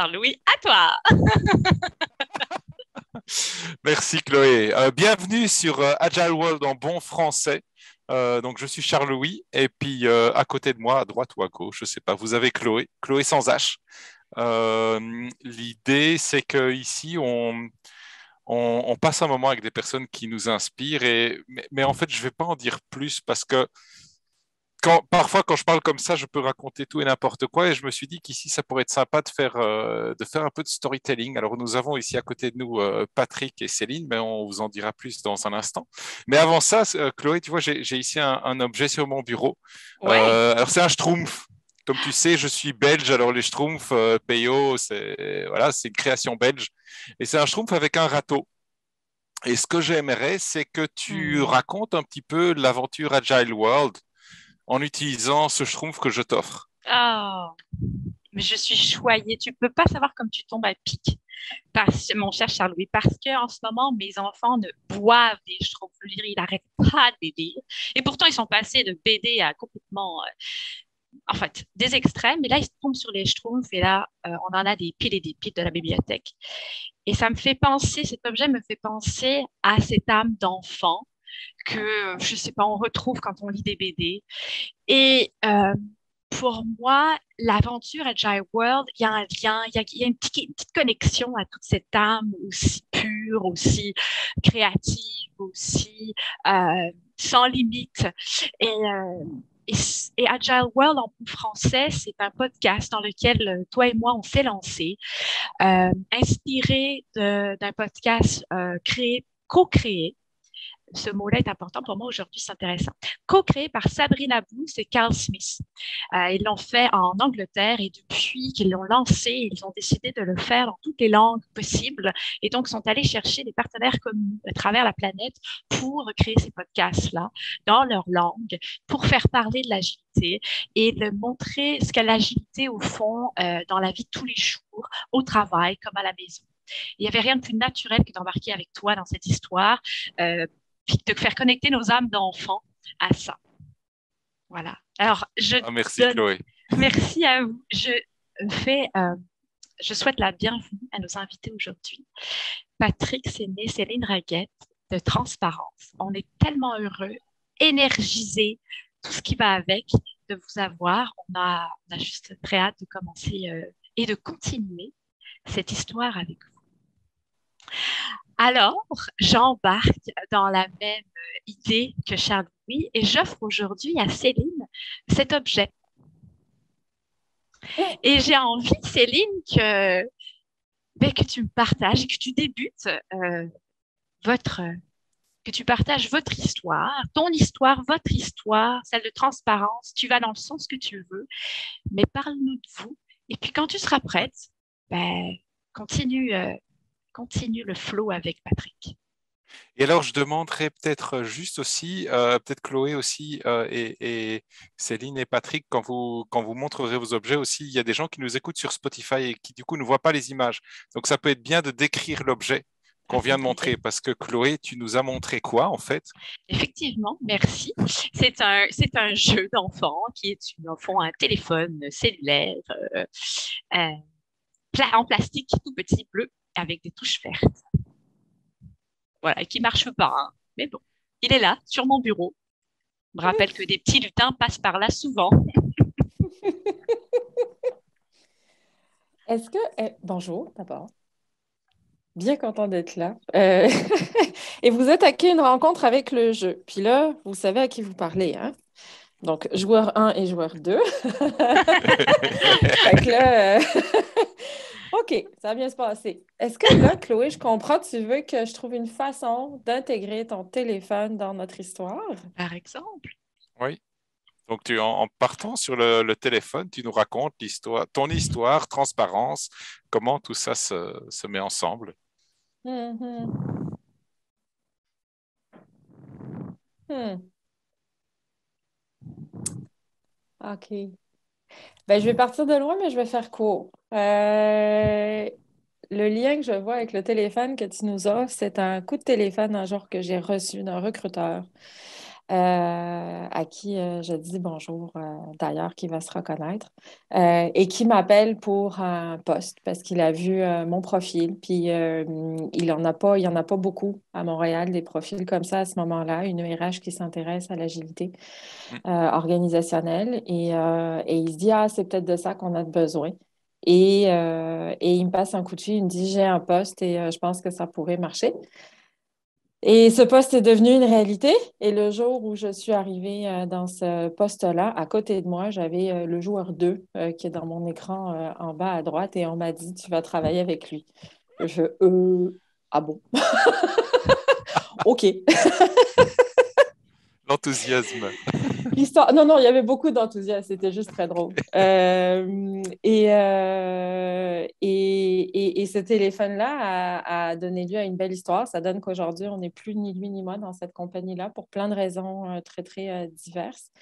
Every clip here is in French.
Charles-Louis, à toi. Merci Chloé. Bienvenue sur Agile World en bon français. Donc je suis Charles-Louis et puis à côté de moi, à droite ou à gauche, je sais pas, vous avez Chloé, Chloé sans H. L'idée c'est que ici on passe un moment avec des personnes qui nous inspirent mais en fait je vais pas en dire plus parce que parfois, quand je parle comme ça, je peux raconter tout et n'importe quoi. Et je me suis dit qu'ici, ça pourrait être sympa de faire un peu de storytelling. Alors, nous avons ici à côté de nous Patrick et Céline, mais on vous en dira plus dans un instant. Mais avant ça, Chloé, tu vois, j'ai ici un objet sur mon bureau. Ouais. Alors, c'est un schtroumpf. Comme tu sais, je suis belge. Alors, les schtroumpfs, Peyo, c'est une création belge. Et c'est un schtroumpf avec un râteau. Et ce que j'aimerais, c'est que tu Hmm. racontes un petit peu l'aventure Agile World en utilisant ce schtroumpf que je t'offre. Oh, mais je suis choyée. Tu peux pas savoir comme tu tombes à pic, mon cher Charles-Louis, parce que en ce moment, mes enfants ne boivent des schtroumpfs. Je veux dire, ils n'arrêtent pas de BD. Et pourtant, ils sont passés de BD à complètement, en fait, des extrêmes. Et là, ils se tombent sur les schtroumpfs. Et là, on en a des piles et des piles de la bibliothèque. Et ça me fait penser, cet objet me fait penser à cette âme d'enfant que, je sais pas, on retrouve quand on lit des BD. Et pour moi, l'aventure Agile World, il y a un lien, il y a une petite connexion à toute cette âme aussi pure, aussi créative, aussi sans limite. Et, et Agile World en français, c'est un podcast dans lequel toi et moi, on s'est lancé, inspiré d'un podcast co-créé. Ce mot-là est important pour moi aujourd'hui, c'est intéressant. Co-créé par Sabrina Booth et Carl Smith. Ils l'ont fait en Angleterre et depuis qu'ils l'ont lancé, ils ont décidé de le faire dans toutes les langues possibles et donc sont allés chercher des partenaires communs à travers la planète pour créer ces podcasts-là dans leur langue, pour faire parler de l'agilité et de montrer ce qu'est l'agilité au fond dans la vie de tous les jours, au travail comme à la maison. Il n'y avait rien de plus naturel que d'embarquer avec toi dans cette histoire, puis de faire connecter nos âmes d'enfants à ça. Voilà. Alors, je Ah, merci donne Chloé. merci à vous. Fais, je souhaite la bienvenue à nos invités aujourd'hui. Patrick Séné, Céline Raguette de Transparence. On est tellement heureux, énergisés, tout ce qui va avec, de vous avoir. On a juste très hâte de commencer et de continuer cette histoire avec vous. Alors, j'embarque dans la même idée que Charles-Louis et j'offre aujourd'hui à Céline cet objet. Et j'ai envie, Céline, que tu me partages, que tu débutes votre, que tu partages votre histoire, votre histoire, celle de transparence. Tu vas dans le sens que tu veux, mais parle-nous de vous. Et puis quand tu seras prête, ben, continue, continue le flow avec Patrick. Et alors, je demanderais peut-être juste aussi, peut-être Chloé aussi, et Céline et Patrick, quand vous montrerez vos objets aussi, il y a des gens qui nous écoutent sur Spotify et qui du coup ne voient pas les images. Donc, ça peut être bien de décrire l'objet Ah, qu'on c'est vient une de bonne montrer, idée. parce que Chloé, tu nous as montré quoi en fait? Effectivement, merci. C'est un jeu d'enfant qui est, au fond, un téléphone cellulaire euh, en plastique tout petit bleu avec des touches vertes. Voilà, qui marche pas, hein. Mais bon, il est là, sur mon bureau. Je me rappelle que des petits lutins passent par là souvent. Est-ce que... bonjour, d'abord. Bien content d'être là. Et vous attaquez une rencontre avec le jeu. Puis là, vous savez à qui vous parlez, hein? Donc, joueur 1 et joueur 2. Fait que là, OK, ça va bien se passer. Est-ce que là, Chloé, je comprends, tu veux que je trouve une façon d'intégrer ton téléphone dans notre histoire? Par exemple. Oui. Donc, en partant sur le téléphone, tu nous racontes ton histoire, transparence, comment tout ça se met ensemble. Mhm. Hmm. OK. Ben, je vais partir de loin, mais je vais faire court. Le lien que je vois avec le téléphone que tu nous offres, c'est un coup de téléphone un jour que j'ai reçu d'un recruteur à qui je dis bonjour d'ailleurs, qui va se reconnaître, et qui m'appelle pour un poste parce qu'il a vu mon profil. Puis il y en a pas beaucoup à Montréal, des profils comme ça à ce moment-là, une RH qui s'intéresse à l'agilité Mm. organisationnelle. Et il se dit, ah, c'est peut-être de ça qu'on a besoin. Et il me passe un coup de fil, il me dit, j'ai un poste et je pense que ça pourrait marcher. Et ce poste est devenu une réalité. Et le jour où je suis arrivée dans ce poste-là, à côté de moi, j'avais le joueur 2 qui est dans mon écran en bas à droite et on m'a dit, tu vas travailler avec lui. Ah bon? OK. L'enthousiasme. L'histoire... Non, non, il y avait beaucoup d'enthousiasme. C'était juste très drôle. Et ce téléphone-là a donné lieu à une belle histoire. Ça donne qu'aujourd'hui, on n'est plus ni lui ni moi dans cette compagnie-là pour plein de raisons très, très diverses.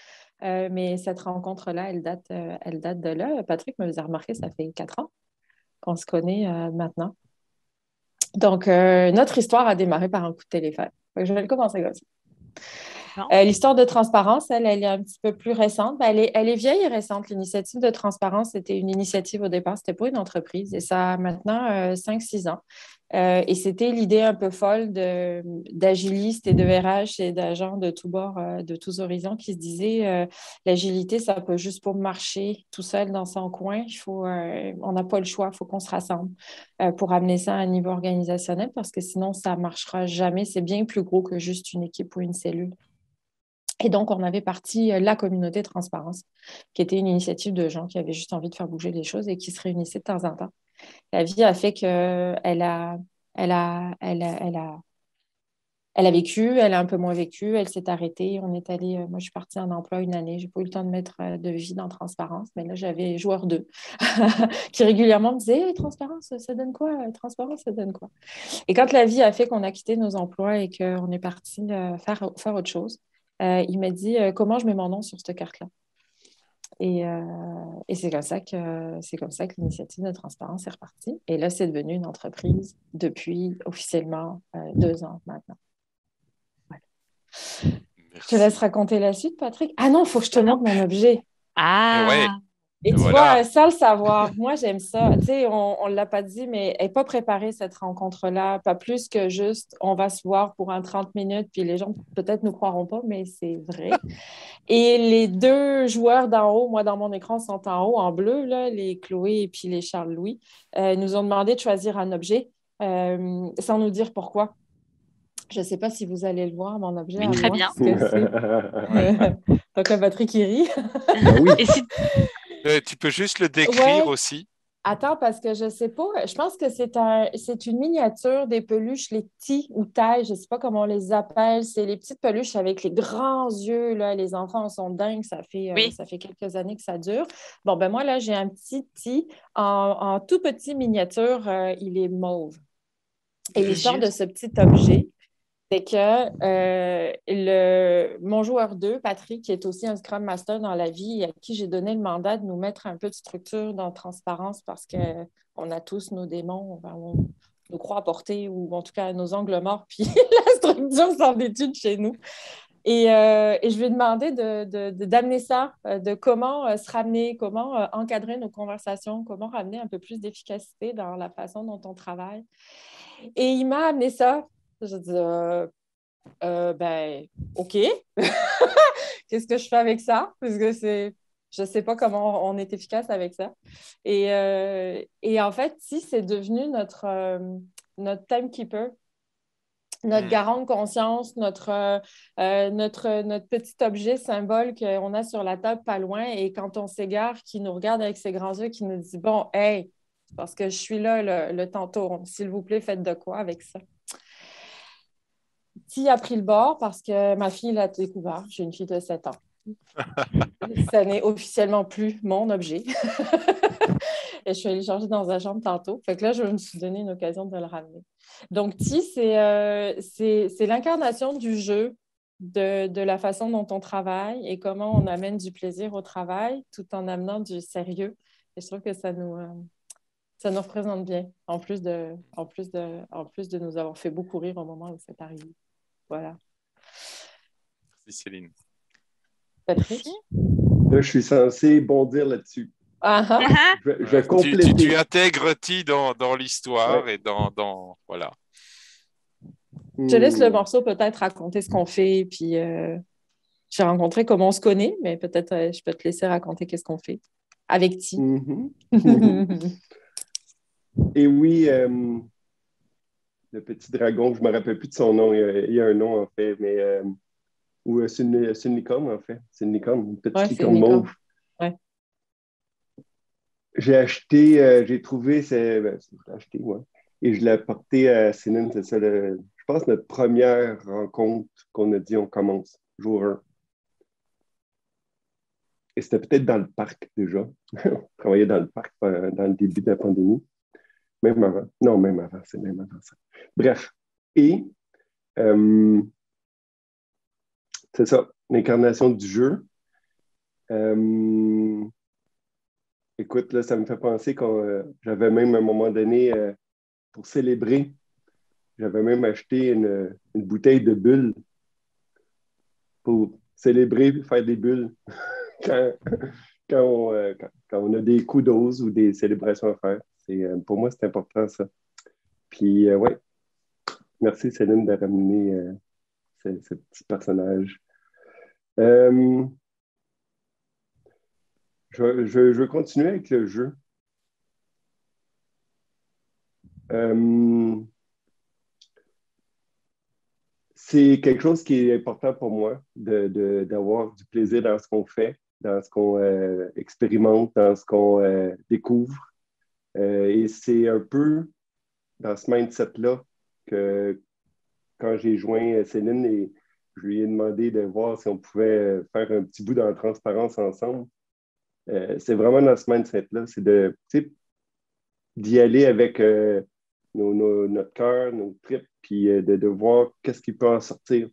Mais cette rencontre-là, elle date de là. Patrick me faisait remarquer, ça fait 4 ans qu'on se connaît maintenant. Donc, notre histoire a démarré par un coup de téléphone. Je vais le commencer comme ça. L'histoire de transparence, elle est un petit peu plus récente. Elle est vieille et récente. L'initiative de transparence, c'était une initiative au départ, c'était pas une entreprise et ça a maintenant 5-6 ans. Et c'était l'idée un peu folle d'agilistes et de RH et d'agents de tous bords, de tous horizons qui se disaient l'agilité, ça peut juste pas marcher tout seul dans son coin. On n'a pas le choix, il faut qu'on se rassemble pour amener ça à un niveau organisationnel parce que sinon, ça ne marchera jamais. C'est bien plus gros que juste une équipe ou une cellule. Et donc, on avait parti la communauté transparence, qui était une initiative de gens qui avaient juste envie de faire bouger les choses et qui se réunissaient de temps en temps. La vie a fait qu'elle a, elle a, elle a, elle a, elle a vécu, elle a un peu moins vécu, elle s'est arrêtée. On est allé, moi, je suis partie en emploi une année. J'ai pas eu le temps de mettre de vie dans transparence, mais là, j'avais joueur 2 qui régulièrement me disait hey, transparence, ça donne quoi? Transparence, ça donne quoi? Et quand la vie a fait qu'on a quitté nos emplois et qu'on est parti faire autre chose, il m'a dit comment je mets mon nom sur cette carte-là. Et c'est comme ça que l'initiative de transparence est repartie. Et là, c'est devenu une entreprise depuis officiellement 2 ans maintenant. Voilà. Je te laisse Merci. raconter la suite, Patrick. Ah non, il faut que je te montre mon objet. Et ouais, Et et tu vois, voilà. ça, le savoir, moi, j'aime ça. Tu sais, on ne l'a pas dit, mais elle n'est pas préparée, cette rencontre-là. Pas plus que juste, on va se voir pour un 30 minutes, puis les gens peut-être ne croiront pas, mais c'est vrai. Et les deux joueurs d'en haut, moi, dans mon écran, sont en haut, en bleu, là, les Chloé et puis les Charles-Louis, nous ont demandé de choisir un objet sans nous dire pourquoi. Je ne sais pas si vous allez le voir, mon objet Oui, à très moi, bien. ce que c'est. Ouais. Donc, là, Patrick, il rit. Ah oui. Et si Tu peux juste le décrire Ouais. aussi. Attends, parce que je sais pas, je pense que c'est une miniature des peluches, les petits ou tailles, je sais pas comment on les appelle. C'est les petites peluches avec les grands yeux, là. Les enfants sont dingues, oui, ça fait quelques années que ça dure. Bon, ben moi, là, j'ai un petit en tout petit miniature, il est mauve. Et les l'histoire yeux. de ce petit objet, c'est que mon joueur 2, Patrick, qui est aussi un Scrum Master dans la vie, et à qui j'ai donné le mandat de nous mettre un peu de structure dans Transparence parce qu'on a tous nos démons, on nous croit porter, ou en tout cas nos angles morts, puis la structure s'en étude chez nous. Et je lui ai demandé d'amener ça, de comment se ramener, comment encadrer nos conversations, comment ramener un peu plus d'efficacité dans la façon dont on travaille. Et il m'a amené ça. Je dis, ben, OK. Qu'est-ce que je fais avec ça? Parce que je ne sais pas comment on est efficace avec ça. Et en fait, si c'est devenu notre timekeeper, notre Hmm. garant de conscience, notre petit objet symbole qu'on a sur la table pas loin. Et quand on s'égare, qui nous regarde avec ses grands yeux, qui nous dit, bon, hey, parce que je suis là, le temps tourne. S'il vous plaît, faites de quoi avec ça? Qui a pris le bord parce que ma fille l'a découvert. J'ai une fille de 7 ans. Ça n'est officiellement plus mon objet. Et je suis allée le changer dans un chambre tantôt. Fait que là, je me suis donné une occasion de le ramener. Donc, Ti, c'est l'incarnation du jeu, de la façon dont on travaille et comment on amène du plaisir au travail tout en amenant du sérieux. Et je trouve que ça nous représente bien, en plus de nous avoir fait beaucoup rire au moment où c'est arrivé. Voilà. Merci, Céline. Patrick? Merci. Là, je suis censé bondir là-dessus. Ah ah. Ah, Je vais Tu compléter. intègres Ti dans l'histoire Ouais. et voilà. Je laisse le Hmm. morceau peut-être raconter ce qu'on fait, puis j'ai rencontré comment on se connaît, mais peut-être je peux te laisser raconter qu'est-ce qu'on fait avec Ti. Mhm. Et oui, le petit dragon, je ne me rappelle plus de son nom. Il y a un nom, en fait, mais c'est une licorne, en fait. C'est une licorne, une petite Ouais, c'est une licorne licorne. mauve. Ouais. J'ai trouvé, je l'ai acheté, ouais. Et je l'ai apporté à Céline, c'est ça, je pense, notre première rencontre qu'on a dit on commence, jour 1. Et c'était peut-être dans le parc déjà. On travaillait dans le parc dans le début de la pandémie. Même avant. Non, même avant, c'est même avant ça. Bref. Et c'est ça, l'incarnation du jeu. Euh, Écoute, là, ça me fait penser que j'avais même à un moment donné, pour célébrer, j'avais même acheté une bouteille de bulles pour célébrer, faire des bulles quand, quand on a des coups d'ose ou des célébrations à faire. Pour moi, c'est important, ça. Puis, ouais, merci Céline de ramener ce petit personnage. Euh, je vais continuer avec le jeu. Euh, c'est quelque chose qui est important pour moi, d'avoir du plaisir dans ce qu'on fait, dans ce qu'on expérimente, dans ce qu'on découvre. Et c'est un peu dans ce mindset-là que quand j'ai joint Céline et je lui ai demandé de voir si on pouvait faire un petit bout dans la transparence ensemble, c'est vraiment dans ce mindset-là, c'est d'y aller avec notre cœur, nos tripes, puis de voir qu'est-ce qui peut en sortir.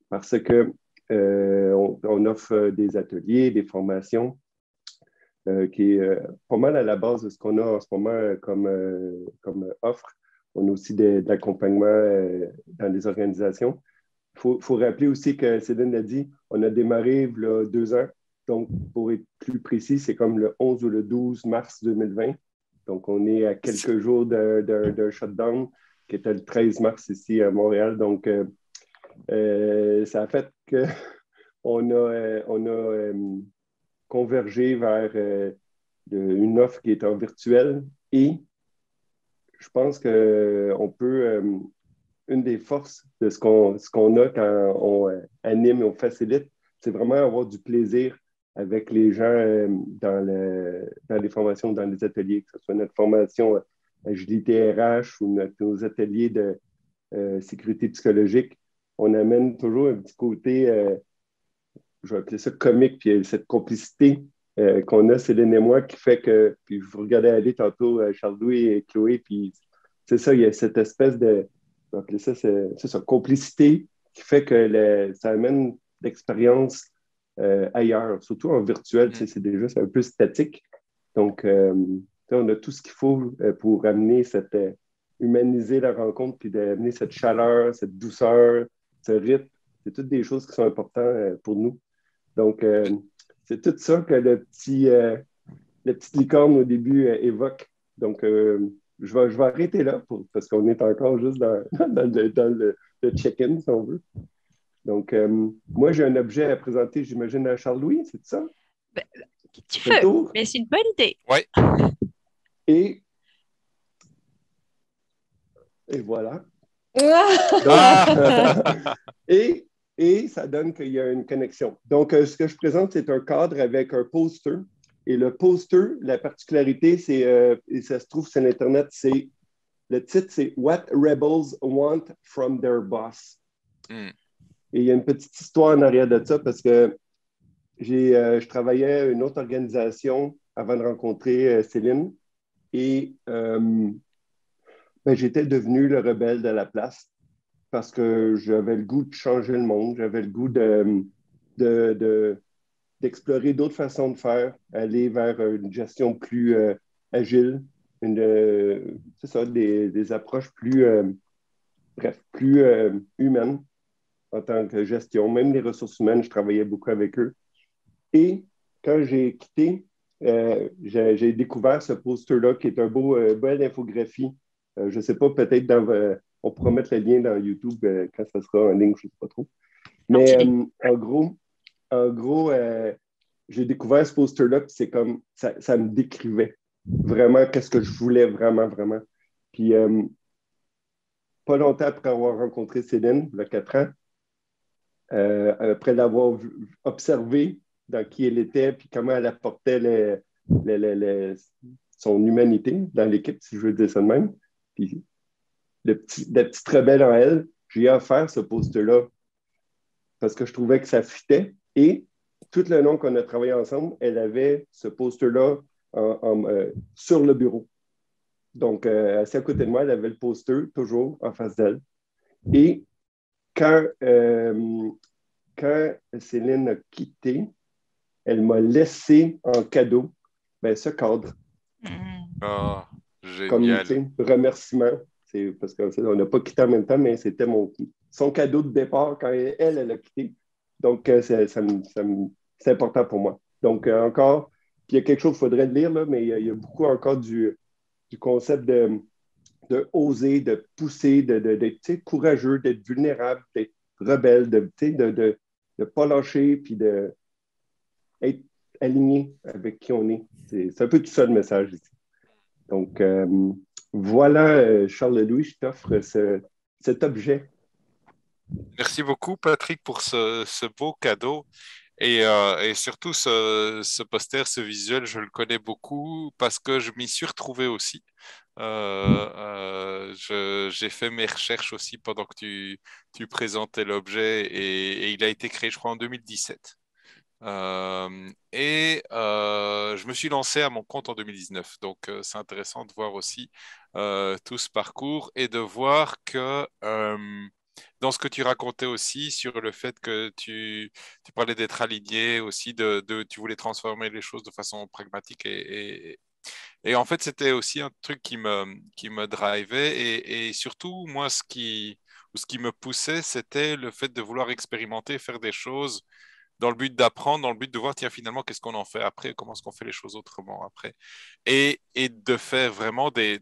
Parce que on offre des ateliers, des formations, qui est pas mal à la base de ce qu'on a en ce moment comme offre. On a aussi de l'accompagnement dans les organisations. Faut rappeler aussi que Céline l'a dit, on a démarré il y a 2 ans. Donc, pour être plus précis, c'est comme le 11 ou le 12 mars 2020. Donc, on est à quelques jours d'un shutdown qui était le 13 mars ici à Montréal. Donc, ça a fait qu'on a convergé vers une offre qui est en virtuel et je pense qu'on peut, une des forces de ce qu'on a quand on anime et on facilite, c'est vraiment avoir du plaisir avec les gens dans les formations, dans les ateliers, que ce soit notre formation agilité RH ou nos ateliers de sécurité psychologique. On amène toujours un petit côté, je vais appeler ça comique, puis cette complicité qu'on a, Céline et moi, qui fait que, puis vous regardez aller tantôt, Charles-Louis et Chloé, puis c'est ça, il y a cette espèce de, je vais appeler ça, c'est ça, complicité qui fait que ça amène l'expérience ailleurs, surtout en virtuel, c'est déjà c'est un peu statique. Donc, on a tout ce qu'il faut pour amener humaniser la rencontre, puis d'amener cette chaleur, cette douceur, ce rythme. C'est toutes des choses qui sont importantes pour nous. Donc, c'est tout ça que la petite licorne au début évoque. Donc, je vais arrêter là parce qu'on est encore juste dans le check-in, si on veut. Donc, moi, j'ai un objet à présenter, j'imagine, à Charles-Louis, c'est ça? ben, tu Fais le veux, tour. mais c'est une bonne idée. Oui. Et voilà. Ah! Et ça donne qu'il y a une connexion. Donc, ce que je présente, c'est un cadre avec un poster. Et le poster, la particularité, et ça se trouve sur Internet, le titre, c'est What Rebels Want from Their Boss. Mm. Et il y a une petite histoire en arrière de ça parce que je travaillais à une autre organisation avant de rencontrer Céline. Et j'étais devenu le rebelle de la place parce que j'avais le goût de changer le monde, j'avais le goût d'explorer d'autres façons de faire, aller vers une gestion plus agile, c'est ça, des approches plus, bref, plus humaines. en tant que gestion, même les ressources humaines, je travaillais beaucoup avec eux. Et quand j'ai quitté, j'ai découvert ce poster-là qui est un belle infographie. Je ne sais pas, peut-être on pourra mettre le lien dans YouTube quand ça sera en ligne, je ne sais pas trop. Mais en gros, j'ai découvert ce poster-là, puis c'est comme, ça me décrivait vraiment qu'est-ce que je voulais vraiment, vraiment. Puis, pas longtemps après avoir rencontré Céline, il y a 4 ans, après l'avoir observé dans qui elle était, puis comment elle apportait son humanité dans l'équipe, si je veux dire ça de même. Puis, la petite rebelle en elle, j'ai offert ce poster-là parce que je trouvais que ça fitait. Et tout le long qu'on a travaillé ensemble, elle avait ce poster-là sur le bureau. Donc, assez à côté de moi, elle avait le poster toujours en face d'elle. Et quand Céline a quitté, elle m'a laissé en cadeau ce cadre. Oh, Comme génial. remerciement. C'est parce qu'on n'a pas quitté en même temps, mais c'était son cadeau de départ quand elle a quitté. Donc, c'est important pour moi. Donc, encore, puis il y a quelque chose qu'il faudrait lire, là, mais il y a beaucoup encore du concept de oser, de pousser, d'être courageux, d'être vulnérable, d'être rebelle, de ne pas lâcher, puis d'être aligné avec qui on est. C'est un peu tout ça le message ici. Donc, voilà, Charles-Louis, je t'offre cet objet. Merci beaucoup, Patrick, pour ce beau cadeau. Et surtout, ce poster, ce visuel, je le connais beaucoup parce que je m'y suis retrouvé aussi. J'ai fait mes recherches aussi pendant que tu présentais l'objet et il a été créé, je crois, en 2017. Je me suis lancé à mon compte en 2019. Donc, c'est intéressant de voir aussi tout ce parcours et de voir que dans ce que tu racontais aussi sur le fait que tu parlais d'être aligné aussi, tu voulais transformer les choses de façon pragmatique et en fait, c'était aussi un truc qui me drivait et surtout, moi, ce qui me poussait, c'était le fait de vouloir expérimenter, faire des choses dans le but d'apprendre, dans le but de voir, tiens, finalement, qu'est-ce qu'on en fait après, comment est-ce qu'on fait les choses autrement après. Et de faire vraiment des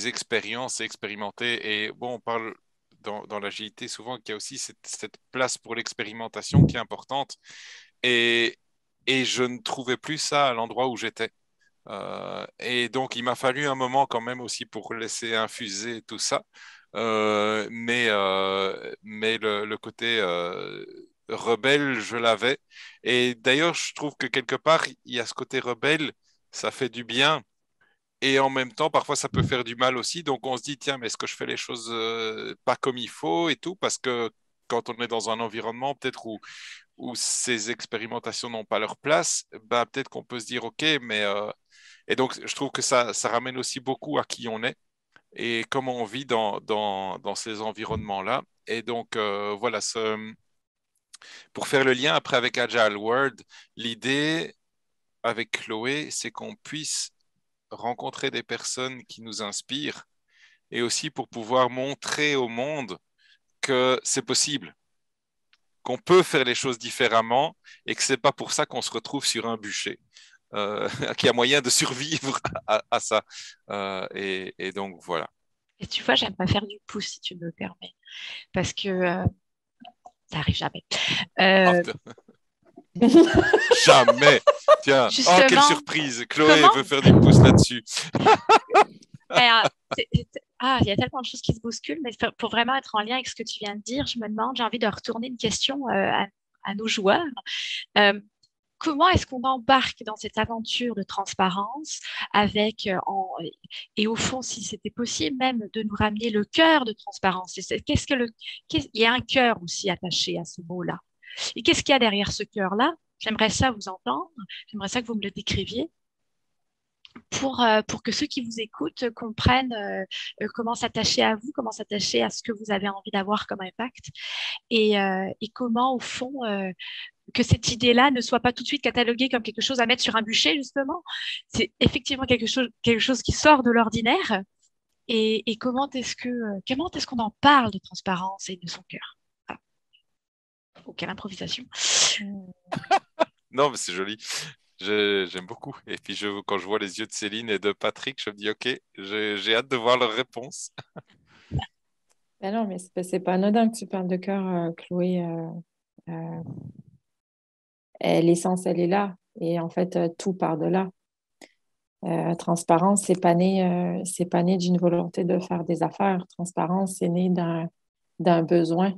expériences et expérimenter. Et bon, on parle dans l'agilité souvent qu'il y a aussi cette place pour l'expérimentation qui est importante. Et, et je ne trouvais plus ça à l'endroit où j'étais. Et donc, il m'a fallu un moment quand même aussi pour laisser infuser tout ça. Mais le côté rebelle, je l'avais. Et d'ailleurs, je trouve que quelque part, il y a ce côté rebelle, ça fait du bien. Et en même temps, parfois, ça peut faire du mal aussi. Donc, on se dit, tiens, mais est-ce que je fais les choses pas comme il faut et tout? Parce que quand on est dans un environnement, peut-être où ces expérimentations n'ont pas leur place, bah, peut-être qu'on peut se dire, OK, mais... Et donc, je trouve que ça ramène aussi beaucoup à qui on est et comment on vit dans ces environnements-là. Et donc, voilà, pour faire le lien après avec Agile World, l'idée avec Chloé, c'est qu'on puisse rencontrer des personnes qui nous inspirent et aussi pour pouvoir montrer au monde que c'est possible, qu'on peut faire les choses différemment et que c'est pas pour ça qu'on se retrouve sur un bûcher, qu'il y a moyen de survivre à ça. Et donc voilà. Et tu vois, j'aimerais faire du pouce, si tu me le permets, parce que ça arrive jamais. Euh, Jamais. Tiens, oh, quelle Justement, surprise. Chloé comment? veut faire du pouce là-dessus. Il y a tellement de choses qui se bousculent, mais pour vraiment être en lien avec ce que tu viens de dire, je me demande, j'ai envie de retourner une question à nos joueurs. Euh, Comment est-ce qu'on embarque dans cette aventure de transparence et au fond, si c'était possible, même de nous ramener le cœur de transparence. Il y a un cœur aussi attaché à ce mot-là. Et qu'est-ce qu'il y a derrière ce cœur-là? J'aimerais ça vous entendre. J'aimerais ça que vous me le décriviez pour que ceux qui vous écoutent comprennent comment s'attacher à vous, comment s'attacher à ce que vous avez envie d'avoir comme impact et comment, au fond, que cette idée-là ne soit pas tout de suite cataloguée comme quelque chose à mettre sur un bûcher, justement. C'est effectivement quelque chose qui sort de l'ordinaire. Et comment est-ce qu'on en parle de transparence et de son cœur? Voilà. Oh, quelle improvisation. Non, mais c'est joli. J'aime beaucoup. Et puis, quand je vois les yeux de Céline et de Patrick, je me dis, OK, j'ai hâte de voir leur réponse. Ben non, mais c'est pas anodin que tu parles de cœur, Chloé. Euh, L'essence, elle est là. Et en fait, tout part de là. Transparence, c'est pas né d'une volonté de faire des affaires. Transparence, c'est né d'un besoin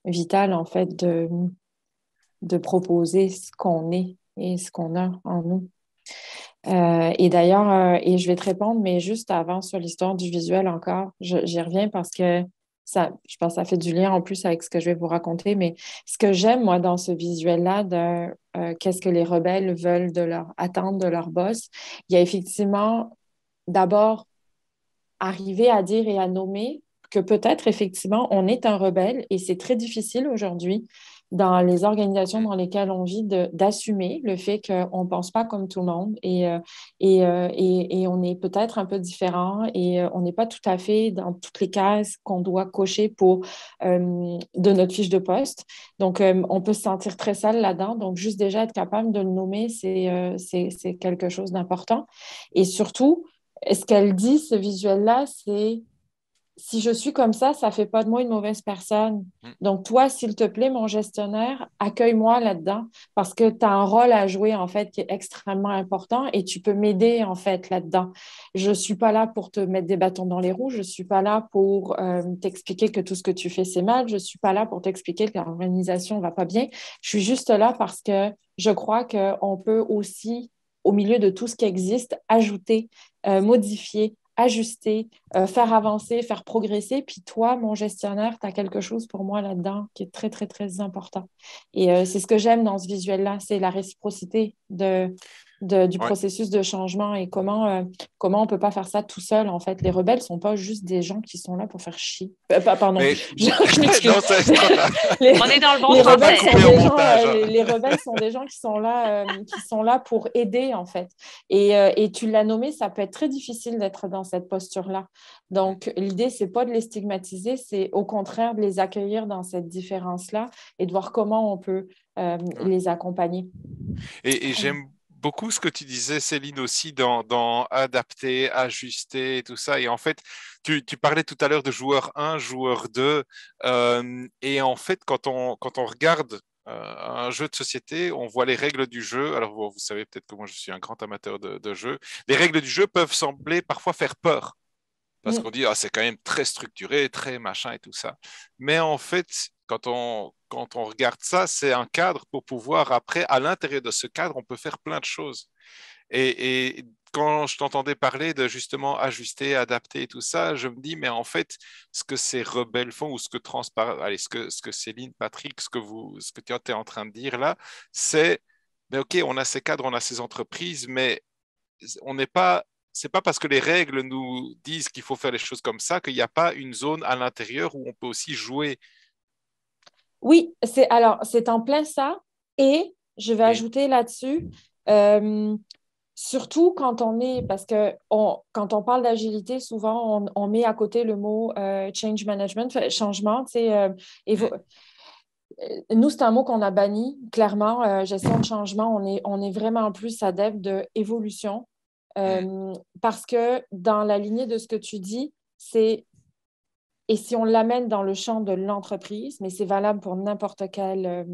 vital, en fait, de proposer ce qu'on est et ce qu'on a en nous. Et d'ailleurs, et je vais te répondre, mais juste avant sur l'histoire du visuel encore, j'y reviens parce que je pense que ça fait du lien en plus avec ce que je vais vous raconter, mais ce que j'aime, moi, dans ce visuel-là de qu'est-ce que les rebelles veulent attendre de leur boss, il y a effectivement d'abord arriver à dire et à nommer que peut-être effectivement on est un rebelle et c'est très difficile aujourd'hui dans les organisations dans lesquelles on vit d'assumer le fait qu'on ne pense pas comme tout le monde et on est peut-être un peu différent et on n'est pas tout à fait dans toutes les cases qu'on doit cocher de notre fiche de poste. Donc, on peut se sentir très seul là-dedans. Donc, juste déjà être capable de le nommer, c'est quelque chose d'important. Et surtout, ce qu'elle dit, ce visuel-là, c'est si je suis comme ça fait pas de moi une mauvaise personne. Donc, toi, s'il te plaît, mon gestionnaire, accueille-moi là-dedans parce que tu as un rôle à jouer, en fait, qui est extrêmement important et tu peux m'aider, en fait, là-dedans. Je ne suis pas là pour te mettre des bâtons dans les roues. Je ne suis pas là pour t'expliquer que tout ce que tu fais, c'est mal. Je ne suis pas là pour t'expliquer que l'organisation ne va pas bien. Je suis juste là parce que je crois qu'on peut aussi, au milieu de tout ce qui existe, ajouter, modifier, ajuster, faire avancer, faire progresser. Puis toi, mon gestionnaire, tu as quelque chose pour moi là-dedans qui est très, très, très important. Et c'est ce que j'aime dans ce visuel-là, c'est la réciprocité du Ouais. processus de changement et comment on ne peut pas faire ça tout seul, en fait. Les rebelles ne sont pas juste des gens qui sont là pour faire chier. Pardon, Mais... je m'excuse. Non, c'est pas grave. On est dans le bon Les français. rebelles sont Coupé en des gens, montage, hein. les rebelles sont des gens qui sont là pour aider, en fait. Et tu l'as nommé, ça peut être très difficile d'être dans cette posture-là. Donc, l'idée, c'est pas de les stigmatiser, c'est au contraire de les accueillir dans cette différence-là et de voir comment on peut les accompagner. Et j'aime beaucoup ce que tu disais, Céline, aussi dans adapter, ajuster et tout ça. Et en fait, tu parlais tout à l'heure de joueur 1, joueur 2. Et en fait, quand on regarde un jeu de société, on voit les règles du jeu. Alors, vous savez peut-être que moi, je suis un grand amateur de jeu. Les règles du jeu peuvent sembler parfois faire peur. Parce qu'on dit, ah, c'est quand même très structuré, très machin et tout ça. Mais en fait, quand on regarde ça, c'est un cadre pour pouvoir, après, à l'intérieur de ce cadre, on peut faire plein de choses. Et quand je t'entendais parler de justement ajuster, adapter et tout ça, je me dis, mais en fait, ce que ces rebelles font, ou allez, ce que Céline, Patrick, ce que tu es en train de dire là, c'est, mais OK, on a ces cadres, on a ces entreprises, mais on n'est pas, c'est pas parce que les règles nous disent qu'il faut faire les choses comme ça qu'il n'y a pas une zone à l'intérieur où on peut aussi jouer. Oui, c'est en plein ça. Et je vais Et, ajouter là-dessus, euh, surtout quand parce que quand on parle d'agilité, souvent on met à côté le mot change management, changement, tu sais, nous, c'est un mot qu'on a banni, clairement. Gestion de changement, on est vraiment plus adepte d'évolution. Parce que dans la lignée de ce que tu dis, et si on l'amène dans le champ de l'entreprise, mais c'est valable pour n'importe quel,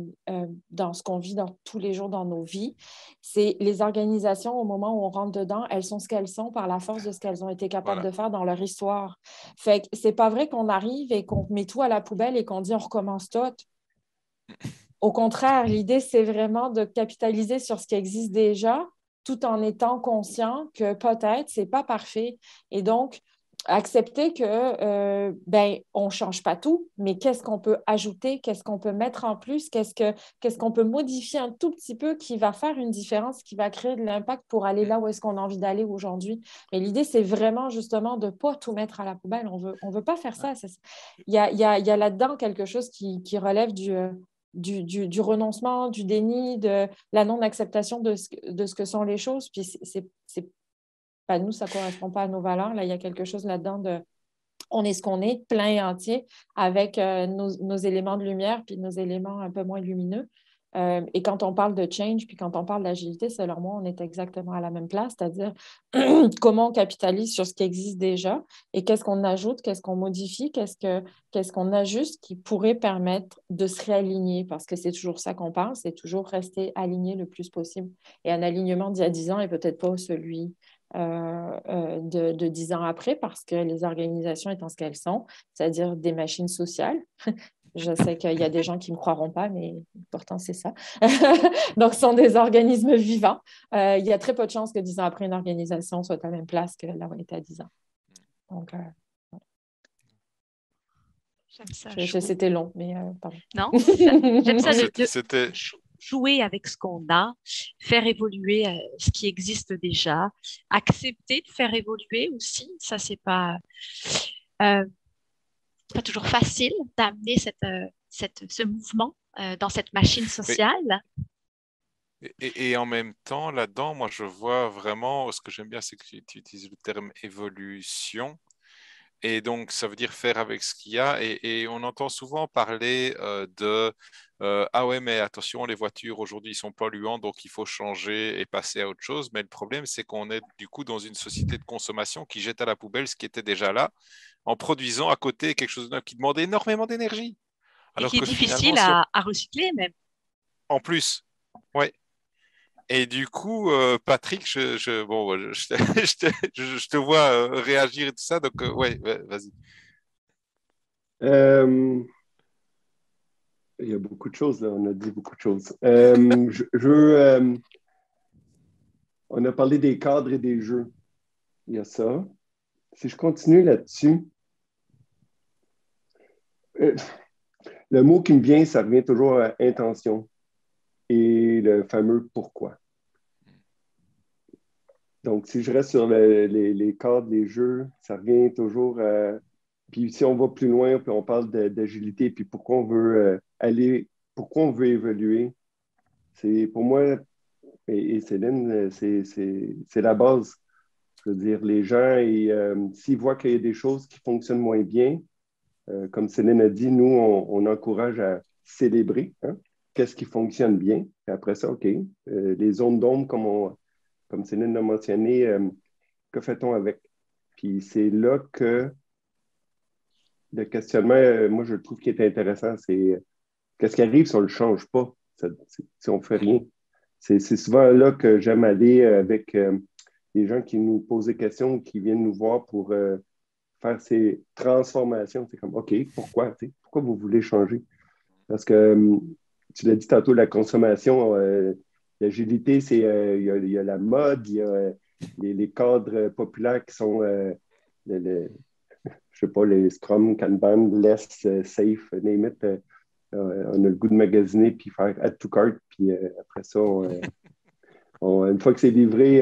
dans ce qu'on vit dans tous les jours dans nos vies, c'est les organisations, au moment où on rentre dedans, elles sont ce qu'elles sont par la force de ce qu'elles ont été capables voilà. de faire dans leur histoire. Fait que c'est pas vrai qu'on arrive et qu'on met tout à la poubelle et qu'on dit on recommence tout. Au contraire, l'idée, c'est vraiment de capitaliser sur ce qui existe déjà, tout en étant conscient que peut-être c'est pas parfait. Et donc, accepter que on ne change pas tout, mais qu'est-ce qu'on peut ajouter, qu'est-ce qu'on peut mettre en plus, qu'est-ce qu'on peut modifier un tout petit peu qui va faire une différence, qui va créer de l'impact pour aller là où est-ce qu'on a envie d'aller aujourd'hui. Mais l'idée, c'est vraiment justement de ne pas tout mettre à la poubelle. On veut pas faire ça. Il y a là-dedans quelque chose qui relève du renoncement, du déni, de la non-acceptation de ce que sont les choses. Puis c'est pas nous, ça ne correspond pas à nos valeurs. Là, il y a quelque chose là-dedans on est ce qu'on est, plein et entier, avec nos éléments de lumière puis nos éléments un peu moins lumineux. Et quand on parle de change, puis quand on parle d'agilité, selon moi, on est exactement à la même place, c'est-à-dire comment on capitalise sur ce qui existe déjà et qu'est-ce qu'on ajoute, qu'est-ce qu'on modifie, qu'est-ce qu'on ajuste qui pourrait permettre de se réaligner, parce que c'est toujours ça qu'on pense, c'est toujours rester aligné le plus possible. Et un alignement d'il y a 10 ans est peut-être pas celui de 10 ans après, parce que les organisations étant ce qu'elles sont, c'est-à-dire des machines sociales. Je sais qu'il y a des gens qui ne me croiront pas, mais pourtant, c'est ça. Donc, ce sont des organismes vivants. Il y a très peu de chances que 10 ans après, une organisation soit à la même place que là où elle était à 10 ans. Donc, J'aime ça. c'était long, mais pardon. Non, j'aime ça C'était... jouer avec ce qu'on a, faire évoluer ce qui existe déjà, accepter de faire évoluer aussi. Ça, c'est pas toujours facile d'amener ce mouvement dans cette machine sociale. Et en même temps, là-dedans, moi, je vois vraiment, ce que j'aime bien, c'est que tu utilises le terme évolution. Et donc, ça veut dire faire avec ce qu'il y a. Et on entend souvent parler ah ouais, mais attention, les voitures aujourd'hui, ils sont polluants, donc il faut changer et passer à autre chose. Mais le problème, c'est qu'on est du coup dans une société de consommation qui jette à la poubelle ce qui était déjà là, en produisant à côté quelque chose de neuf qui demande énormément d'énergie. Et Alors qui est que difficile finalement, à recycler même. en plus, ouais. Et du coup, Patrick, bon, je te vois réagir et tout ça, donc ouais, vas-y. Il y a beaucoup de choses, là. On a dit beaucoup de choses. On a parlé des cadres et des jeux. Il y a ça. Si je continue là-dessus, le mot qui me vient, ça revient toujours à intention et le fameux pourquoi. Donc, si je reste sur les cadres, les jeux, ça revient toujours à... Puis si on va plus loin, puis on parle d'agilité, puis pourquoi on veut pourquoi on veut évoluer, c'est pour moi, et Céline, c'est la base. Je veux dire, les gens, s'ils voient qu'il y a des choses qui fonctionnent moins bien, comme Céline a dit, nous, on encourage à célébrer, hein, qu'est-ce qui fonctionne bien. Et après ça, OK, les zones d'ombre, comme Céline l'a mentionné, que fait-on avec? Puis c'est là que le questionnement, moi, je trouve qui est intéressant, c'est qu'est-ce qui arrive si on ne le change pas, si on ne fait rien? C'est souvent là que j'aime aller avec les gens qui nous posent des questions, qui viennent nous voir pour faire ces transformations. C'est comme, OK, pourquoi? Pourquoi vous voulez changer? Parce que tu l'as dit tantôt, la consommation, l'agilité, il y a la mode, il y a les cadres populaires qui sont, je sais pas, les Scrum, Kanban, Less, Safe, name it. On a le goût de magasiner puis faire add to cart, puis après ça, une fois que c'est livré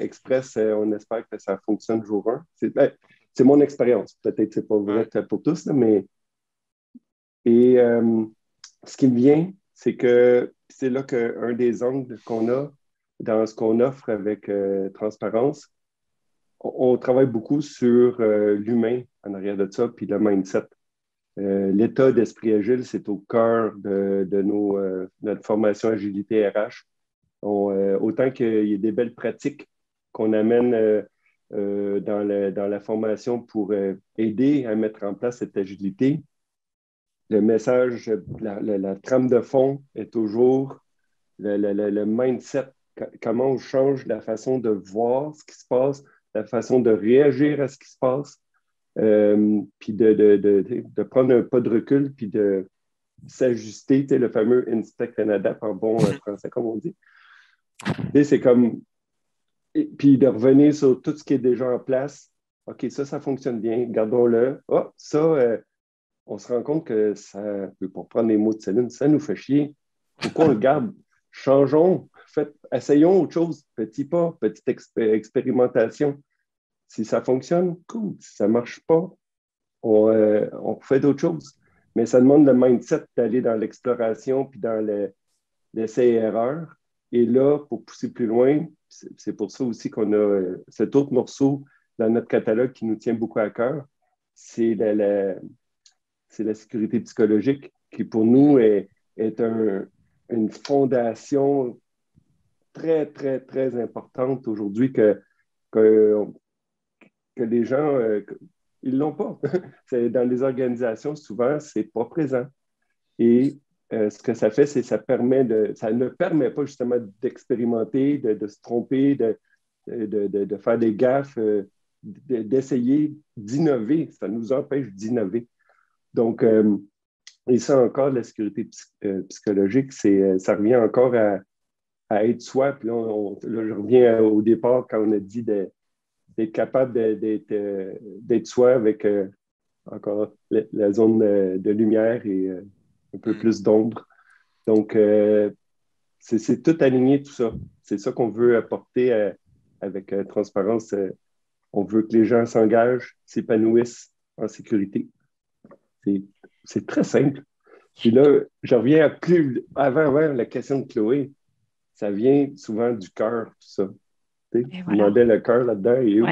express, on espère que ça fonctionne jour 1. C'est mon expérience. Peut-être que ce n'est pas vrai pour tous, là, mais. Et ce qui me vient, c'est que c'est là qu'un des angles qu'on a dans ce qu'on offre avec Transparence, on travaille beaucoup sur l'humain en arrière de ça, puis le mindset. L'état d'esprit agile, c'est au cœur de notre formation agilité RH. Autant qu'il y ait des belles pratiques qu'on amène dans la formation pour aider à mettre en place cette agilité, le message, la trame de fond est toujours le mindset, comment on change la façon de voir ce qui se passe, la façon de réagir à ce qui se passe, puis de prendre un pas de recul, puis de s'ajuster, le fameux inspect and adapt en bon français, comme on dit. C'est comme, puis de revenir sur tout ce qui est déjà en place. OK, ça fonctionne bien, gardons-le. Oh, ça, on se rend compte que ça, pour prendre les mots de Céline, ça nous fait chier. Pourquoi on le garde? Changeons, essayons autre chose. Petit pas, petite expérimentation. Si ça fonctionne, cool. Si ça ne marche pas, on fait d'autres choses. Mais ça demande le mindset d'aller dans l'exploration puis dans l'essai-erreur. Et là, pour pousser plus loin, c'est pour ça aussi qu'on a cet autre morceau dans notre catalogue qui nous tient beaucoup à cœur. c'est c'est la sécurité psychologique qui, pour nous, est une fondation très, très, très importante aujourd'hui que, que les gens, ils ne l'ont pas. Dans les organisations, souvent, ce n'est pas présent. Et ce que ça fait, c'est que ça ne permet pas justement d'expérimenter, de se tromper, de faire des gaffes, d'essayer d'innover. Ça nous empêche d'innover. Donc, et ça encore, la sécurité psychologique, ça revient encore à être soi. Puis là, là, je reviens au départ quand on a dit d'être capable d'être soi avec encore la zone de lumière et un peu plus d'ombre. Donc, c'est tout aligné, tout ça. C'est ça qu'on veut apporter avec transparence. On veut que les gens s'engagent, s'épanouissent en sécurité. C'est très simple. Puis là, je reviens à avant la question de Chloé. Ça vient souvent du cœur, tout ça. Tu demandais le cœur là-dedans et où?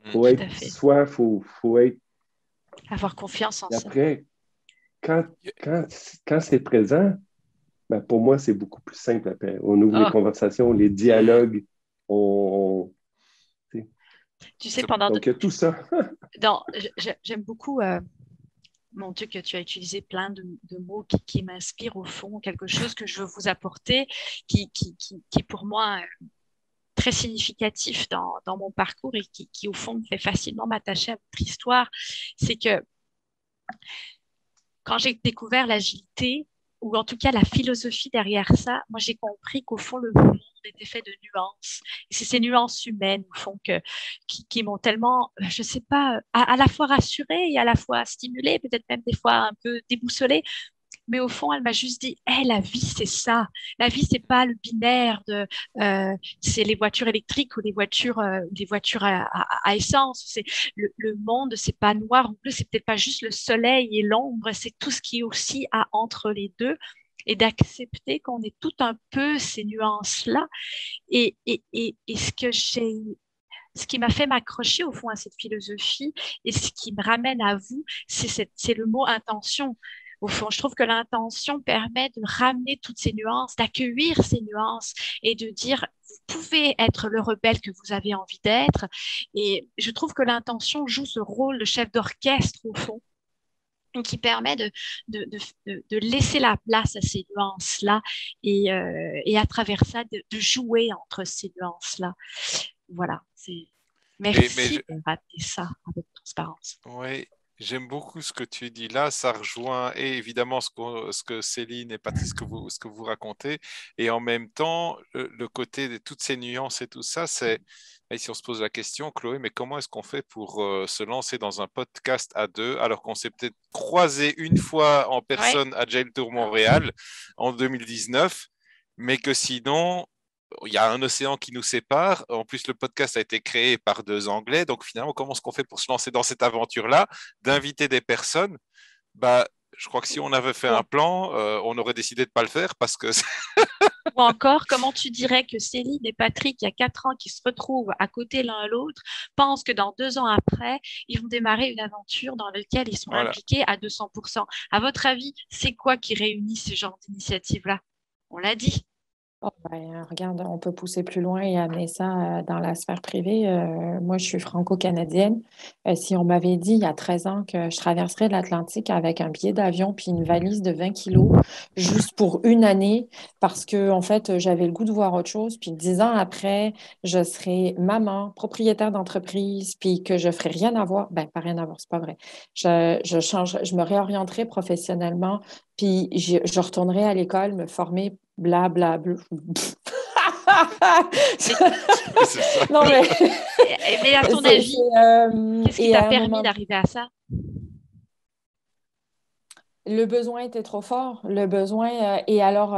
Il faut être soi, il faut être... Avoir confiance en ça. Après, quand c'est présent, ben pour moi, c'est beaucoup plus simple après. On ouvre les conversations, les dialogues, tu sais, pendant... Donc, il y a tout ça. J'aime beaucoup... Mon Dieu, que tu as utilisé plein de mots qui m'inspirent au fond, quelque chose que je veux vous apporter, qui pour moi très significatif dans mon parcours et qui au fond me fait facilement m'attacher à votre histoire, c'est que quand j'ai découvert l'agilité, ou en tout cas la philosophie derrière ça, moi j'ai compris qu'au fond le monde était fait de nuances. Et c'est ces nuances humaines au fond qui m'ont tellement, je sais pas, à la fois rassurée et à la fois stimulée, peut-être même des fois un peu déboussolée. Mais au fond, elle m'a juste dit, hey, la vie, c'est ça. La vie, c'est pas le binaire c'est les voitures électriques ou les voitures à essence. C'est le monde, c'est pas noir ou bleu, c'est peut-être pas juste le soleil et l'ombre, c'est tout ce qui est aussi entre les deux et d'accepter qu'on est tout un peu ces nuances-là. Et ce qui m'a fait m'accrocher au fond à cette philosophie et ce qui me ramène à vous, c'est le mot intention. Au fond, je trouve que l'intention permet de ramener toutes ces nuances, d'accueillir ces nuances et de dire, vous pouvez être le rebelle que vous avez envie d'être. Et je trouve que l'intention joue ce rôle de chef d'orchestre, au fond, qui permet de laisser la place à ces nuances-là et à travers ça, de jouer entre ces nuances-là. Voilà, merci de rater ça avec transparence. Oui. J'aime beaucoup ce que tu dis là, ça rejoint et évidemment ce que Céline et Patrice, ce que vous racontez, et en même temps, le côté de toutes ces nuances et tout ça, c'est, et si on se pose la question, Chloé, mais comment est-ce qu'on fait pour se lancer dans un podcast à deux, alors qu'on s'est peut-être croisé une fois en personne à Jail Tour Montréal en 2019, mais que sinon... Il y a un océan qui nous sépare. En plus, le podcast a été créé par deux Anglais. Donc, finalement, comment est-ce qu'on fait pour se lancer dans cette aventure-là, d'inviter des personnes? Bah, je crois que si on avait fait un plan, on aurait décidé de ne pas le faire parce que... Ou encore, comment tu dirais que Céline et Patrick, il y a 4 ans, qui se retrouvent à côté l'un à l'autre, pensent que dans 2 ans après, ils vont démarrer une aventure dans laquelle ils sont impliqués à 200%. À votre avis, c'est quoi qui réunit ce genre d'initiative-là? On l'a dit. Oh, regarde, on peut pousser plus loin et amener ça dans la sphère privée. Moi, je suis franco-canadienne. Si on m'avait dit il y a 13 ans que je traverserais l'Atlantique avec un billet d'avion puis une valise de 20 kilos juste pour une année parce que, en fait, j'avais le goût de voir autre chose. Puis 10 ans après, je serais maman, propriétaire d'entreprise, puis que je ferais rien à voir. Ben, pas rien à voir, c'est pas vrai. Je me réorienterais professionnellement, puis je retournerais à l'école, me former blablabla. C'est ça. Non, mais à ton avis, qu'est-ce qui t'a permis d'arriver à ça? Le besoin était trop fort. Le besoin, et alors,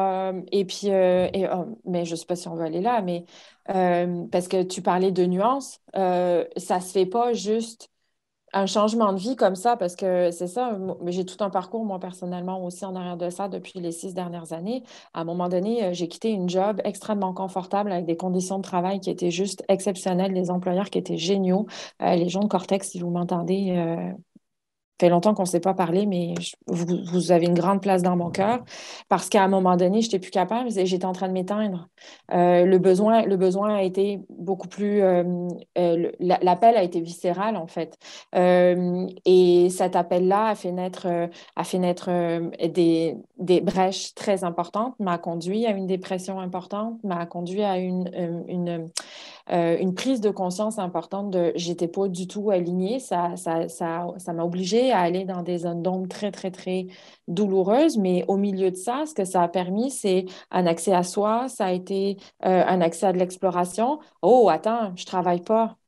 et puis, mais je ne sais pas si on va aller là, mais parce que tu parlais de nuances, ça ne se fait pas juste un changement de vie comme ça, parce que c'est ça, j'ai tout un parcours, moi, personnellement, aussi en arrière de ça depuis les 6 dernières années. À un moment donné, j'ai quitté une job extrêmement confortable avec des conditions de travail qui étaient juste exceptionnelles, des employeurs qui étaient géniaux. Les gens de Cortex, si vous m'entendez, fait longtemps qu'on ne s'est pas parlé, mais vous avez une grande place dans mon cœur parce qu'à un moment donné, je n'étais plus capable, j'étais en train de m'éteindre. Le besoin a été beaucoup plus... l'appel a été viscéral, en fait. Et cet appel-là a fait naître des brèches très importantes, m'a conduit à une dépression importante, m'a conduit à une prise de conscience importante de j'étais pas du tout alignée. Ça m'a obligée à aller dans des zones d'ombre très, très, très douloureuses. Mais au milieu de ça, ce que ça a permis, c'est un accès à soi. Ça a été un accès à de l'exploration. Oh, attends, je travaille pas.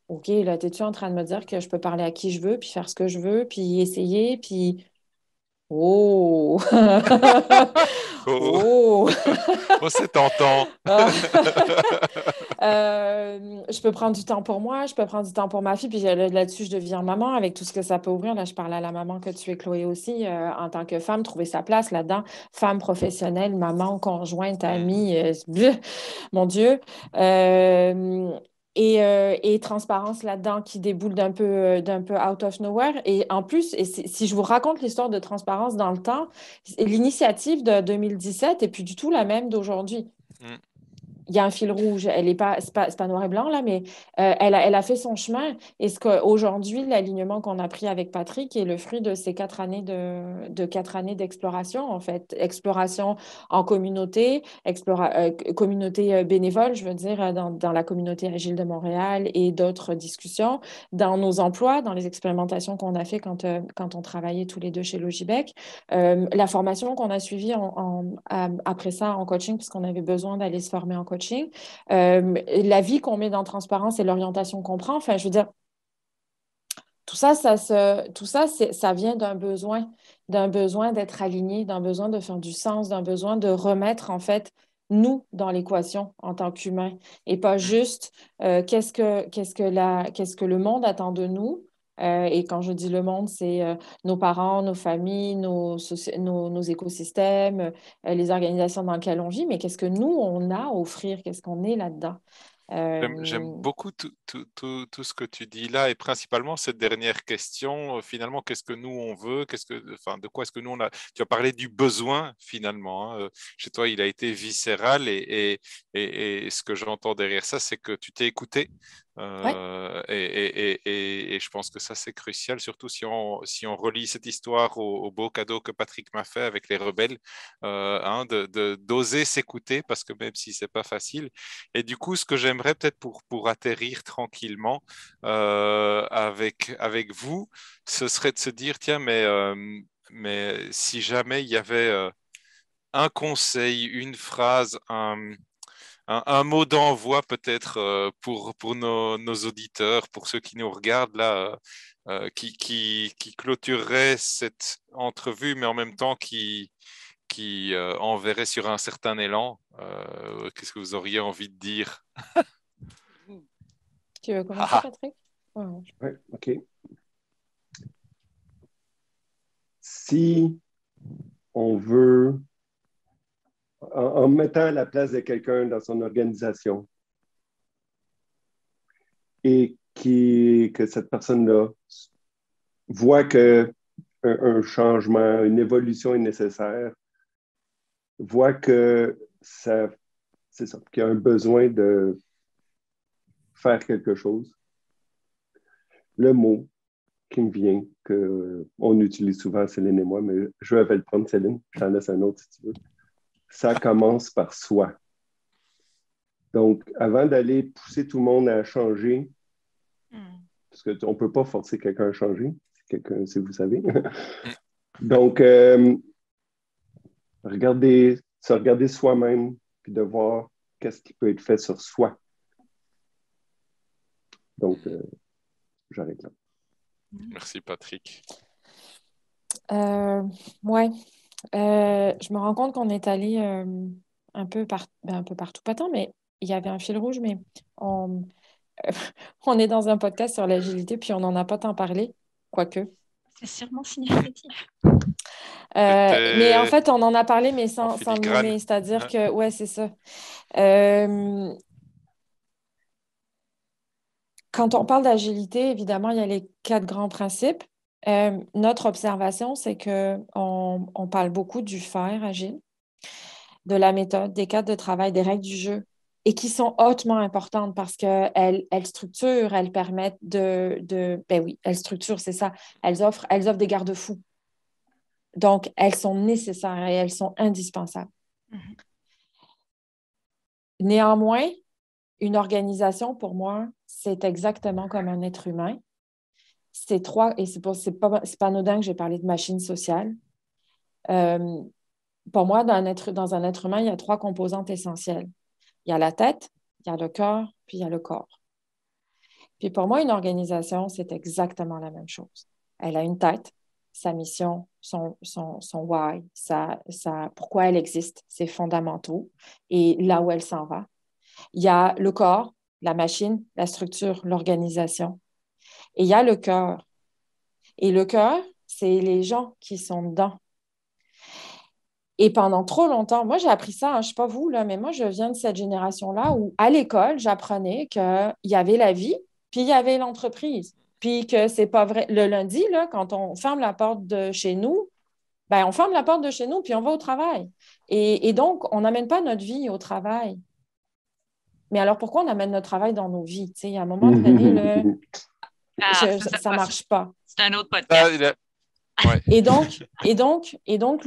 OK, là, es-tu en train de me dire que je peux parler à qui je veux, puis faire ce que je veux, puis essayer, puis... Oh! Oh, Oh! oh, c'est tentant. Je peux prendre du temps pour moi, je peux prendre du temps pour ma fille, puis là-dessus, je deviens maman avec tout ce que ça peut ouvrir. Là, je parle à la maman que tu es, Chloé, aussi, en tant que femme, trouver sa place là-dedans, femme professionnelle, maman, conjointe, Mm. amie, mon Dieu. Et transparence là-dedans qui déboule d'un peu out of nowhere. Et en plus, si je vous raconte l'histoire de transparence dans le temps, l'initiative de 2017 est plus du tout la même d'aujourd'hui. Mm. Il y a un fil rouge. Elle est pas, c'est pas noir et blanc, là, mais elle a fait son chemin. Et ce qu'aujourd'hui, l'alignement qu'on a pris avec Patrick est le fruit de ces 4 années de 4 années d'exploration, en fait. Exploration en communauté, communauté bénévole, je veux dire, dans la communauté Agile de Montréal et d'autres discussions, dans nos emplois, dans les expérimentations qu'on a fait quand on travaillait tous les deux chez Logibec. La formation qu'on a suivie après ça en coaching, puisqu'on avait besoin d'aller se former en coaching, la vie qu'on met dans transparence et l'orientation qu'on prend, enfin, je veux dire, tout ça, ça vient d'un besoin d'être aligné, d'un besoin de faire du sens, d'un besoin de remettre, en fait, nous dans l'équation en tant qu'humains et pas Mm. juste qu'est-ce que le monde attend de nous. Et quand je dis le monde, c'est nos parents, nos familles, nos écosystèmes, les organisations dans lesquelles on vit, mais qu'est-ce que nous, on a à offrir, qu'est-ce qu'on est là-dedans. J'aime Euh, beaucoup tout ce que tu dis là et principalement cette dernière question. Finalement, qu'est-ce que nous on veut? Enfin, de quoi est-ce que nous on a? Tu as parlé du besoin finalement, hein. Chez toi, il a été viscéral et ce que j'entends derrière ça, c'est que tu t'es écouté. ouais. Et je pense que ça, c'est crucial, surtout si on relie cette histoire au beau cadeau que Patrick m'a fait avec les rebelles, hein, d'oser s'écouter, parce que même si c'est pas facile. Et du coup, ce que j'aimerais peut-être pour atterrir tranquillement avec vous, ce serait de se dire, tiens, mais si jamais il y avait un conseil, une phrase, un mot d'envoi peut-être pour nos auditeurs, pour ceux qui nous regardent là, qui clôturerait cette entrevue, mais en même temps qui enverrait sur un certain élan, qu'est-ce que vous auriez envie de dire? Tu veux commencer, Ah, Patrick? Ouais, ouais. Ouais, OK. Si on veut, en mettant à la place de quelqu'un dans son organisation et que cette personne-là voit que un changement, une évolution est nécessaire, voit que ça, c'est ça, qu'il y a un besoin de faire quelque chose, le mot qui me vient, qu'on utilise souvent, Céline et moi, mais je vais le prendre, Céline, je t'en laisse un autre si tu veux. Ça commence par soi. Donc, avant d'aller pousser tout le monde à changer, Hmm. parce qu'on ne peut pas forcer quelqu'un à changer, si vous savez. mm, Donc, se regarder soi-même, puis de voir qu'est-ce qui peut être fait sur soi. Donc, j'arrête là. merci Patrick. Euh, ouais. Je me rends compte qu'on est allé un peu partout, pas tant, mais il y avait un fil rouge, mais on, on est dans un podcast sur l'agilité, puis on n'en a pas tant parlé, quoique. C'est sûrement significatif. Mais en fait, on en a parlé, mais sans le filigrane. nommer. C'est-à-dire Ouais. que, ouais, c'est ça. Quand on parle d'agilité, évidemment, il y a les 4 grands principes. Notre observation, c'est qu'on parle beaucoup du faire agile, de la méthode, des cadres de travail, des règles du jeu, et qui sont hautement importantes parce qu'elles structurent, elles permettent ben oui, elles structurent, c'est ça. Elles offrent des garde-fous. Donc, elles sont nécessaires et elles sont indispensables. Mhm. Néanmoins, une organisation, pour moi, c'est exactement comme un être humain. C'est pas anodin que j'ai parlé de machine sociale. Pour moi, dans un être humain, il y a 3 composantes essentielles. Il y a la tête, il y a le cœur, puis il y a le corps. Puis pour moi, une organisation, c'est exactement la même chose. Elle a une tête, sa mission, son why, pourquoi elle existe, ses fondamentaux et là où elle s'en va. Il y a le corps, la machine, la structure, l'organisation. Et il y a le cœur. Et le cœur, c'est les gens qui sont dedans. Et pendant trop longtemps, moi, j'ai appris ça, hein, je ne sais pas vous, là, mais moi, je viens de cette génération-là où, à l'école, j'apprenais qu'il y avait la vie, puis il y avait l'entreprise. Puis que c'est pas vrai. Le lundi, là, quand on ferme la porte de chez nous, ben, on ferme la porte de chez nous, puis on va au travail. Et donc, on n'amène pas notre vie au travail. Mais alors, pourquoi on amène notre travail dans nos vies? Tu sais, à un moment donné, là, ça ne marche pas. C'est un autre Ah, podcast. ouais. Et donc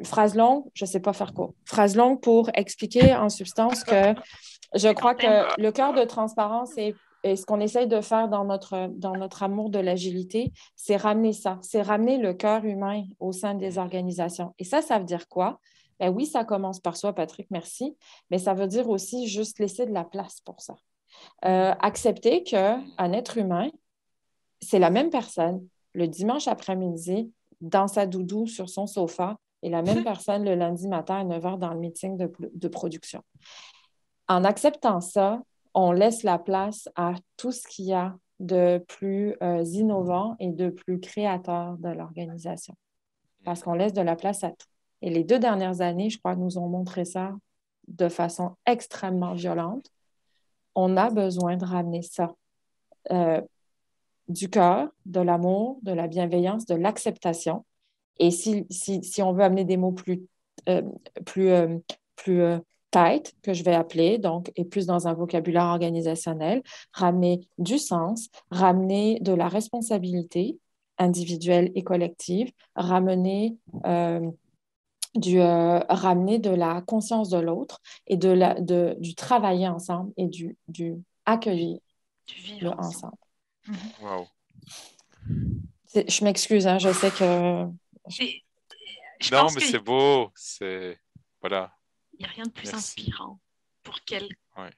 phrase longue, je ne sais pas faire quoi. Phrase longue pour expliquer en substance que je crois que le cœur de transparence et ce qu'on essaye de faire dans notre amour de l'agilité, c'est ramener ça, c'est ramener le cœur humain au sein des organisations. Et ça veut dire quoi? Ben oui, ça commence par soi, Patrick, merci, mais ça veut dire aussi juste laisser de la place pour ça. Accepter qu'un être humain, c'est la même personne le dimanche après-midi dans sa doudou sur son sofa et la même personne le lundi matin à 9 h dans le meeting de production. En acceptant ça, on laisse la place à tout ce qu'il y a de plus innovant et de plus créateur de l'organisation. Parce qu'on laisse de la place à tout. Et les 2 dernières années, je crois, nous ont montré ça de façon extrêmement violente. On a besoin de ramener ça. Du cœur, de l'amour, de la bienveillance, de l'acceptation. Et si on veut amener des mots plus tight, que je vais appeler, donc, et plus dans un vocabulaire organisationnel, ramener du sens, ramener de la responsabilité individuelle et collective, ramener de la conscience de l'autre et du travailler ensemble et du accueillir Du vivre ensemble. Wow. Je m'excuse, hein, je sais que... Non, mais c'est beau. Voilà. Il n'y a rien de plus inspirant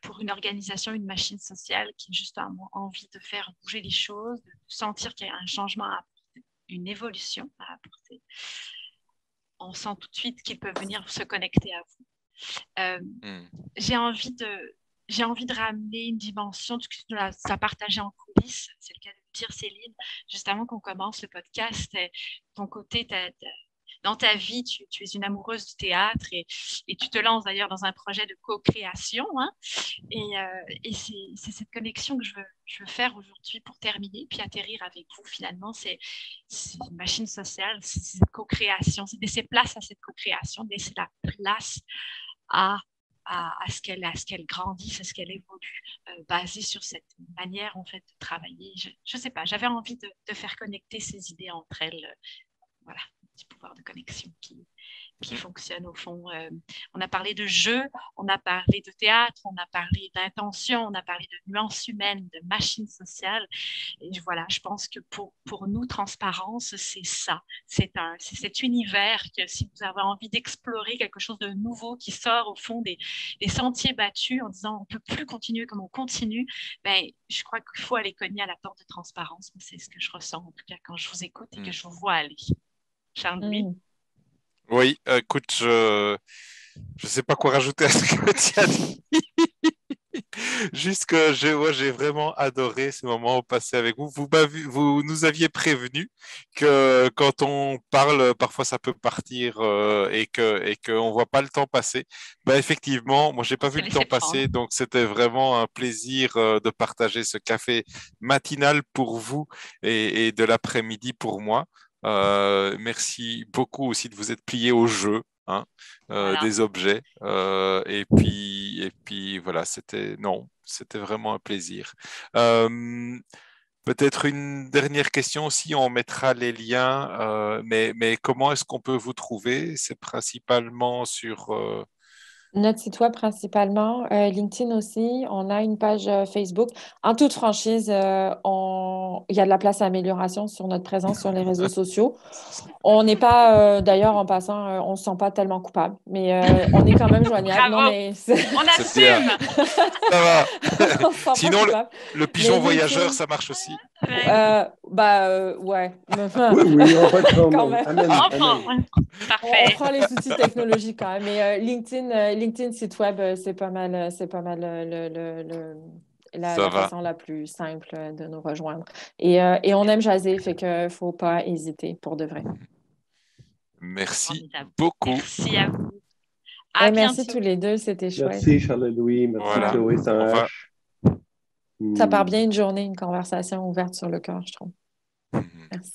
pour une organisation, une machine sociale qui a justement envie de faire bouger les choses, de sentir qu'il y a un changement à apporter, une évolution à apporter. On sent tout de suite qu'ils peuvent venir se connecter à vous. J'ai envie de ramener une dimension, tu as partagé en coulisses, c'est le cas de le dire, Céline, juste avant qu'on commence le podcast, ton côté, dans ta vie, tu es une amoureuse du théâtre et tu te lances d'ailleurs dans un projet de co-création. Hein, et c'est cette connexion que je veux faire aujourd'hui pour terminer, puis atterrir avec vous finalement. C'est une machine sociale, c'est cette co-création, c'est laisser place à cette co-création, laisser la place à ce qu'elle grandisse, à ce qu'elle évolue, basée sur cette manière en fait de travailler. Je ne sais pas, j'avais envie de faire connecter ces idées entre elles. Voilà, un petit pouvoir de connexion qui fonctionne au fond. On a parlé de jeu, on a parlé de théâtre, on a parlé d'intention, on a parlé de nuances humaines, de machines sociales. Et voilà, je pense que pour nous, transparence, c'est ça. C'est cet univers que si vous avez envie d'explorer quelque chose de nouveau qui sort au fond des sentiers battus en disant on ne peut plus continuer comme on continue, ben, je crois qu'il faut aller cogner à la porte de transparence. C'est ce que je ressens en tout cas quand je vous écoute et que je vous vois aller. Charles-Louis? Oui, écoute, je ne sais pas quoi rajouter à ce que tu as dit. Juste que j'ai vraiment adoré ces moments passés avec vous. Vous nous aviez prévenu que quand on parle, parfois ça peut partir et qu'on voit pas le temps passer. Ben, effectivement, moi j'ai pas Se vu le temps laisser prendre. passer, donc c'était vraiment un plaisir de partager ce café matinal pour vous et de l'après-midi pour moi. Merci beaucoup aussi de vous être plié au jeu, hein, Voilà. des objets. Et puis voilà, c'était vraiment un plaisir. Euh, Peut-être une dernière question aussi, on mettra les liens, mais comment est-ce qu'on peut vous trouver? C'est principalement sur... Notre site web principalement, LinkedIn aussi. On a une page Facebook. En toute franchise, il y a de la place à amélioration sur notre présence sur les réseaux sociaux. On n'est pas, d'ailleurs, en passant, on ne se sent pas tellement coupable, mais on est quand même joignable. Non, Bravo. mais On C'est bien, assume. ça va. on ne se sent pas Sinon, coupable. le Mais pigeon voyageur, LinkedIn, ça marche aussi. ouais. Oui, oui, on va pas de Quand problème. même. Amen, On amen. prend. On Parfait. prend les outils technologiques quand même. Mais LinkedIn, site web, c'est pas mal Ça la va. façon la plus simple de nous rejoindre. Et on aime jaser, fait que faut pas hésiter pour de vrai. Merci Formidable. beaucoup. Merci à vous. À Merci bientôt. tous les deux, c'était chouette. Merci Charles-Louis, merci Voilà. Ouais. Chloé sans On va. H. Ça part Hmm. bien une journée, une conversation ouverte sur le corps, je trouve. Merci.